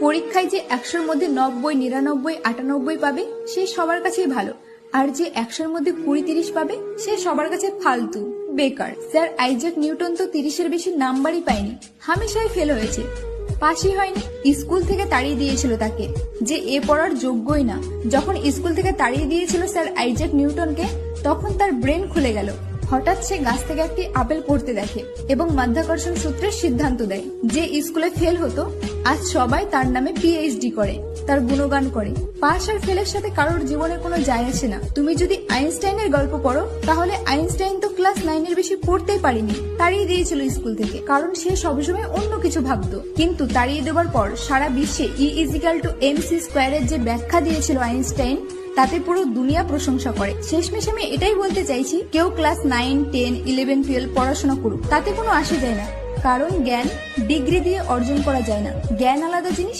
পরীক্ষায় যে 100-র মধ্যে 90, 99, 98 পাবে সে সবার কাছেই ভালো, আর যে 100-র মধ্যে 20-30 পাবে সে সবার কাছে ফালতু, বেকার। স্যার আইজ্যাক নিউটন তো 30-এর বেশি নাম্বারই পায়নি, হামেশাই ফেল হয়েছে, পাশই হয়নি। স্কুল থেকে তাড়িয়ে দিয়েছিল তাকে, যে এ পড়ার যোগ্যই না। যখন স্কুল থেকে তাড়িয়ে দিয়েছিল স্যার আইজ্যাক নিউটনকে, তখন তার ব্রেন খুলে গেল। হঠাৎ সে গাছ থেকে একটি আপেল পড়তে দেখে এবং মাধ্যাকর্ষণ সূত্রের সিদ্ধান্ত দেয়। যে স্কুলে ফেল হতো আজ সবাই তার নামে পিএইচডি করে, তার গুণগান করে। পাস আর ফেলের সাথে কারোর জীবনে কোনো যায় আসে না। তুমি যদি আইনস্টাইনের গল্প পড়ো, তাহলে আইনস্টাইন তো ক্লাস 9-এর বেশি পড়তেই পারেনি, তাড়িয়ে দিয়েছিল স্কুল থেকে, কারণ সে সবসময় অন্য কিছু ভাবতো। কিন্তু তাড়িয়ে দেওয়ার পর সারা বিশ্বে E=mc² এর যে ব্যাখ্যা দিয়েছিল আইনস্টাইন, তাতে পুরো দুনিয়া প্রশংসা করে। শেষমেশ আমি এটাই বলতে চাইছি, কেউ ক্লাস 9, 10, 11, 12 পড়াশোনা করুক, তাতে কোনো আসে যায় না, কারণ জ্ঞান ডিগ্রি দিয়ে অর্জন করা যায় না। জ্ঞান আলাদা জিনিস,